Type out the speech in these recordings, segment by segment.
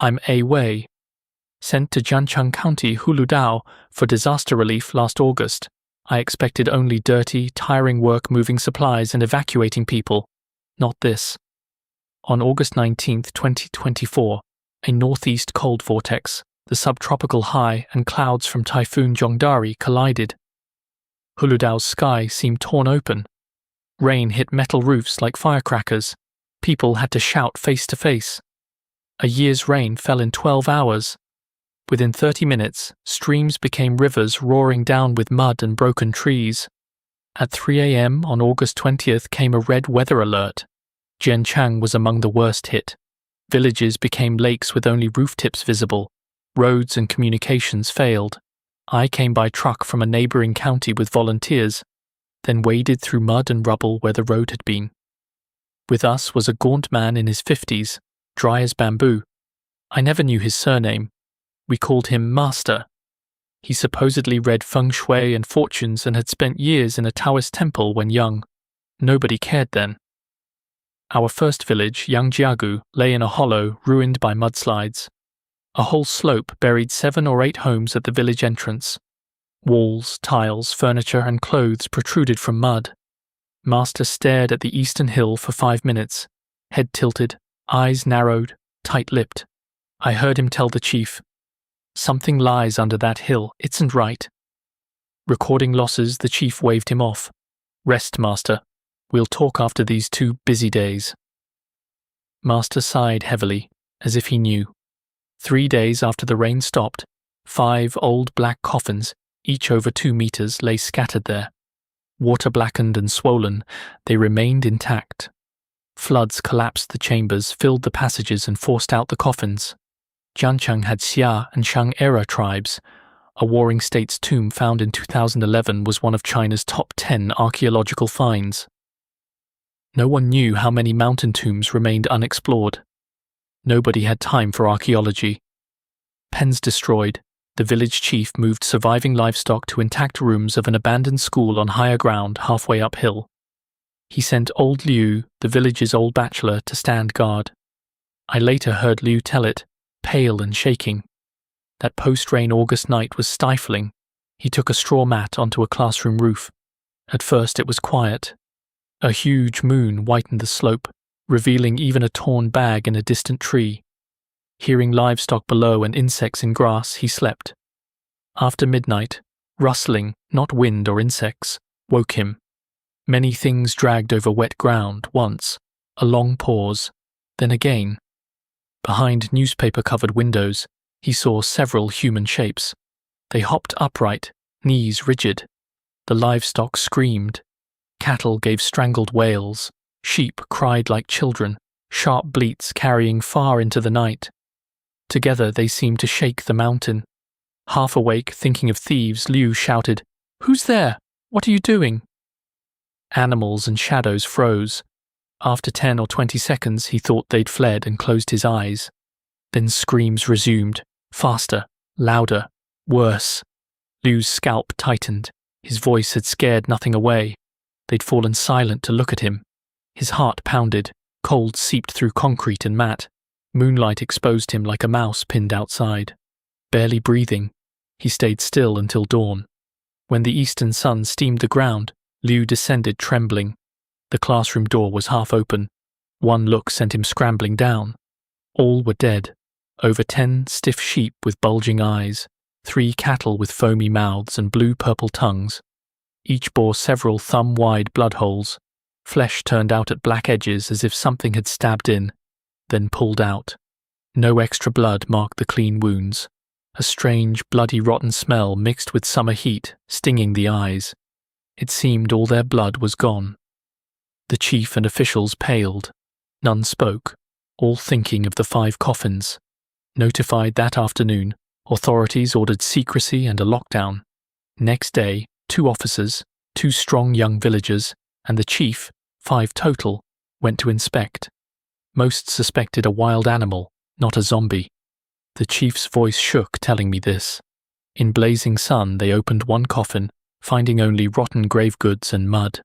I'm A. Wei, sent to Jiancheng County, Huludao, for disaster relief last August. I expected only dirty, tiring work moving supplies and evacuating people. Not this. On August 19, 2024, a northeast cold vortex, the subtropical high, and clouds from Typhoon Zhongdari collided. Huludao's sky seemed torn open. Rain hit metal roofs like firecrackers. People had to shout face to face. A year's rain fell in 12 hours. Within 30 minutes, streams became rivers roaring down with mud and broken trees. At 3 a.m. on August 20th came a red weather alert. Jiancheng was among the worst hit. Villages became lakes with only roof tips visible. Roads and communications failed. I came by truck from a neighboring county with volunteers, then waded through mud and rubble where the road had been. With us was a gaunt man in his 50s, dry as bamboo. I never knew his surname. We called him Master. He supposedly read feng shui and fortunes and had spent years in a Taoist temple when young. Nobody cared then. Our first village, Yangjiagu, lay in a hollow ruined by mudslides. A whole slope buried 7 or 8 homes at the village entrance. Walls, tiles, furniture, and clothes protruded from mud. Master stared at the eastern hill for 5 minutes, head tilted, eyes narrowed, tight-lipped. I heard him tell the chief, "Something lies under that hill, it isn't right." Recording losses, the chief waved him off. "Rest, Master. We'll talk after these 2 busy days." Master sighed heavily, as if he knew. 3 days after the rain stopped, 5 old black coffins, each over 2 meters, lay scattered there. Water-blackened and swollen, they remained intact. Floods collapsed the chambers, filled the passages, and forced out the coffins. Jiancheng had Xia and Shang-era tribes. A warring state's tomb found in 2011 was one of China's top 10 archaeological finds. No one knew how many mountain tombs remained unexplored. Nobody had time for archaeology. Pens destroyed, the village chief moved surviving livestock to intact rooms of an abandoned school on higher ground halfway uphill. He sent old Liu, the village's old bachelor, to stand guard. I later heard Liu tell it, pale and shaking. That post-rain August night was stifling. He took a straw mat onto a classroom roof. At first it was quiet. A huge moon whitened the slope, revealing even a torn bag in a distant tree. Hearing livestock below and insects in grass, he slept. After midnight, rustling, not wind or insects, woke him. Many things dragged over wet ground once, a long pause, then again. Behind newspaper-covered windows, he saw several human shapes. They hopped upright, knees rigid. The livestock screamed. Cattle gave strangled wails. Sheep cried like children, sharp bleats carrying far into the night. Together they seemed to shake the mountain. Half awake, thinking of thieves, Liu shouted, "Who's there? What are you doing?" Animals and shadows froze. After 10 or 20 seconds, he thought they'd fled and closed his eyes. Then screams resumed, faster, louder, worse. Liu's scalp tightened. His voice had scared nothing away. They'd fallen silent to look at him. His heart pounded, cold seeped through concrete and mat. Moonlight exposed him like a mouse pinned outside. Barely breathing, he stayed still until dawn. When the eastern sun steamed the ground, Liu descended trembling. The classroom door was half open. One look sent him scrambling down. All were dead. Over 10 stiff sheep with bulging eyes, 3 cattle with foamy mouths and blue-purple tongues. Each bore several thumb-wide blood holes. Flesh turned out at black edges as if something had stabbed in, then pulled out. No extra blood marked the clean wounds. A strange, bloody, rotten smell mixed with summer heat, stinging the eyes. It seemed all their blood was gone. The chief and officials paled. None spoke, all thinking of the 5 coffins. Notified that afternoon, authorities ordered secrecy and a lockdown. Next day, 2 officers, 2 strong young villagers, and the chief, 5 total, went to inspect. Most suspected a wild animal, not a zombie. The chief's voice shook telling me this. In blazing sun, they opened one coffin, finding only rotten grave goods and mud.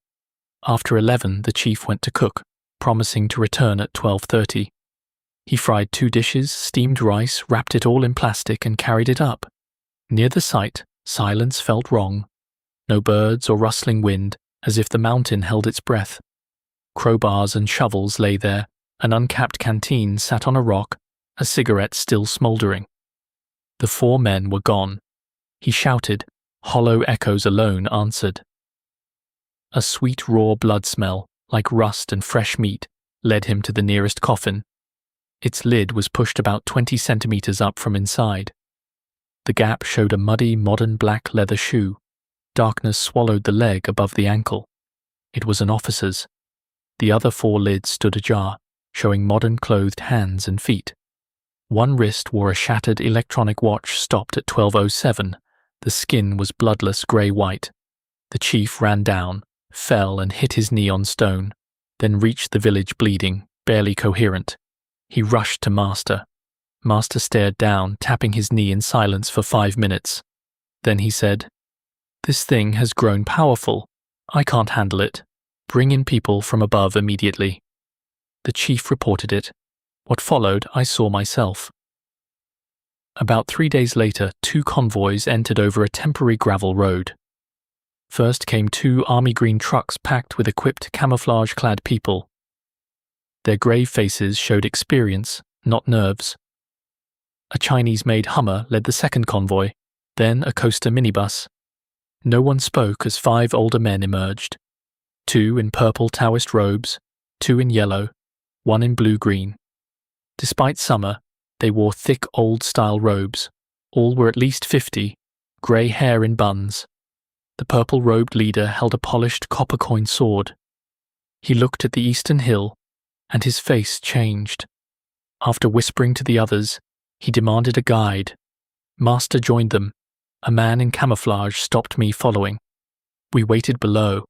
After 11, the chief went to cook, promising to return at 12:30. He fried 2 dishes, steamed rice, wrapped it all in plastic and carried it up. Near the site, silence felt wrong. No birds or rustling wind, as if the mountain held its breath. Crowbars and shovels lay there, an uncapped canteen sat on a rock, a cigarette still smouldering. The 4 men were gone. He shouted, hollow echoes alone answered. A sweet raw blood smell, like rust and fresh meat, led him to the nearest coffin. Its lid was pushed about 20 centimeters up from inside. The gap showed a muddy, modern black leather shoe. Darkness swallowed the leg above the ankle. It was an officer's. The other 4 lids stood ajar, showing modern clothed hands and feet. One wrist wore a shattered electronic watch stopped at 12:07. The skin was bloodless grey-white. The chief ran down, fell and hit his knee on stone, then reached the village bleeding, barely coherent. He rushed to Master. Master stared down, tapping his knee in silence for 5 minutes. Then he said, "This thing has grown powerful. I can't handle it. Bring in people from above immediately." The chief reported it. What followed, I saw myself. About 3 days later, 2 convoys entered over a temporary gravel road. First came 2 army green trucks packed with equipped camouflage-clad people. Their grave faces showed experience, not nerves. A Chinese-made Hummer led the second convoy, then a coaster minibus. No one spoke as 5 older men emerged. 2 in purple Taoist robes, 2 in yellow, 1 in blue-green. Despite summer, they wore thick old-style robes. All were at least 50, grey hair in buns. The purple-robed leader held a polished copper-coin sword. He looked at the eastern hill, and his face changed. After whispering to the others, he demanded a guide. Master joined them. A man in camouflage stopped me following. We waited below.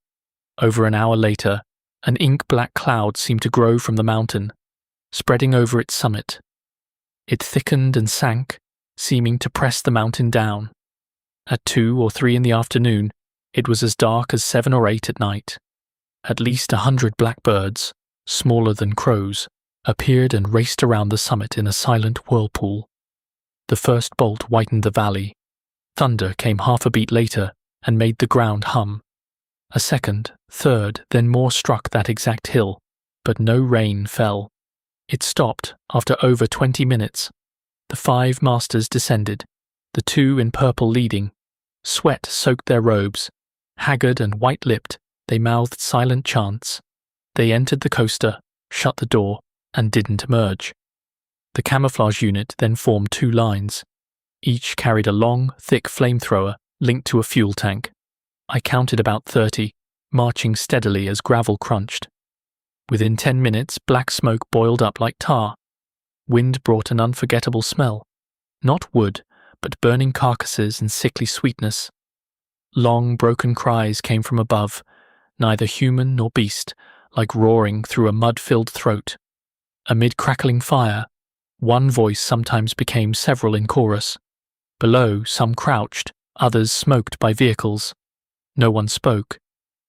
Over an hour later, an ink-black cloud seemed to grow from the mountain, spreading over its summit. It thickened and sank, seeming to press the mountain down. At 2 or 3 in the afternoon, it was as dark as 7 or 8 at night. At least 100 blackbirds, smaller than crows, appeared and raced around the summit in a silent whirlpool. The first bolt whitened the valley. Thunder came half a beat later and made the ground hum. A second, third, then more struck that exact hill, but no rain fell. It stopped after over 20 minutes. The 5 masters descended, the 2 in purple leading. Sweat soaked their robes. Haggard and white-lipped, they mouthed silent chants. They entered the coaster, shut the door, and didn't emerge. The camouflage unit then formed 2 lines. Each carried a long, thick flamethrower linked to a fuel tank. I counted about 30, marching steadily as gravel crunched. Within 10 minutes, black smoke boiled up like tar. Wind brought an unforgettable smell. Not wood, but burning carcasses and sickly sweetness. Long, broken cries came from above, neither human nor beast, like roaring through a mud-filled throat. Amid crackling fire, one voice sometimes became several in chorus. Below, some crouched, others smoked by vehicles. No one spoke.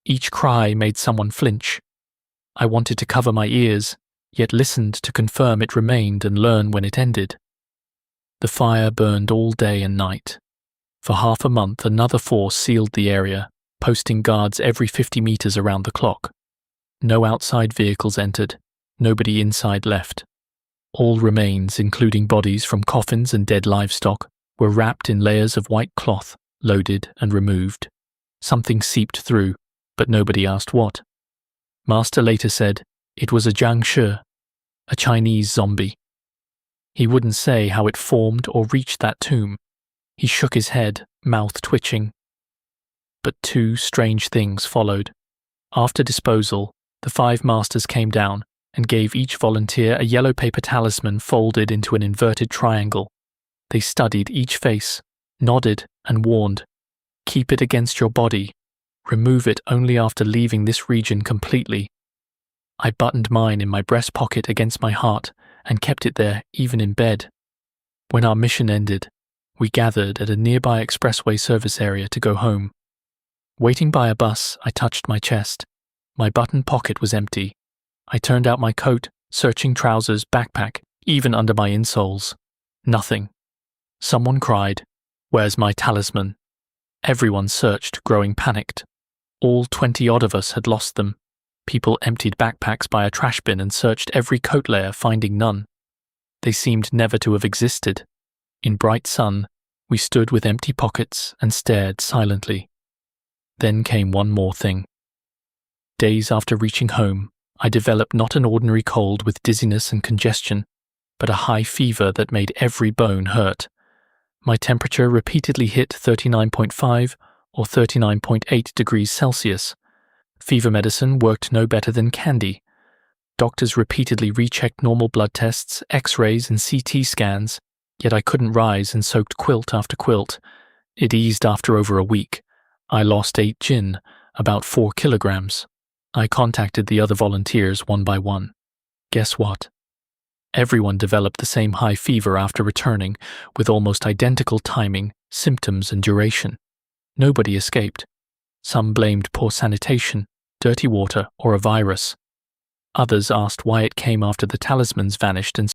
Each cry made someone flinch. I wanted to cover my ears, yet listened to confirm it remained and learn when it ended. The fire burned all day and night. For half a month, another force sealed the area, posting guards every 50 meters around the clock. No outside vehicles entered, nobody inside left. All remains, including bodies from coffins and dead livestock, were wrapped in layers of white cloth, loaded and removed. Something seeped through, but nobody asked what. Master later said it was a Jiangshi, a Chinese zombie. He wouldn't say how it formed or reached that tomb. He shook his head, mouth twitching. But 2 strange things followed. After disposal, the 5 masters came down and gave each volunteer a yellow paper talisman folded into an inverted triangle. They studied each face, nodded and warned, "Keep it against your body. Remove it only after leaving this region completely." I buttoned mine in my breast pocket against my heart and kept it there even in bed. When our mission ended, we gathered at a nearby expressway service area to go home. Waiting by a bus, I touched my chest. My button pocket was empty. I turned out my coat, searching trousers, backpack, Even under my insoles. Nothing. Someone cried, "Where's my talisman?" Everyone searched, growing panicked. All 20-odd of us had lost them. People emptied backpacks by a trash bin and searched every coat layer, finding none. They seemed never to have existed. In bright sun, we stood with empty pockets and stared silently. Then came one more thing. Days after reaching home, I developed not an ordinary cold with dizziness and congestion, but a high fever that made every bone hurt. My temperature repeatedly hit 39.5 or 39.8 degrees Celsius. Fever medicine worked no better than candy. Doctors repeatedly rechecked normal blood tests, X-rays and CT scans, yet I couldn't rise and soaked quilt after quilt. It eased after over a week. I lost 8 gin, about 4 kilograms. I contacted the other volunteers one by one. Guess what? Everyone developed the same high fever after returning, with almost identical timing, symptoms and duration. Nobody escaped. Some blamed poor sanitation, dirty water, or a virus. Others asked why it came after the talismans vanished and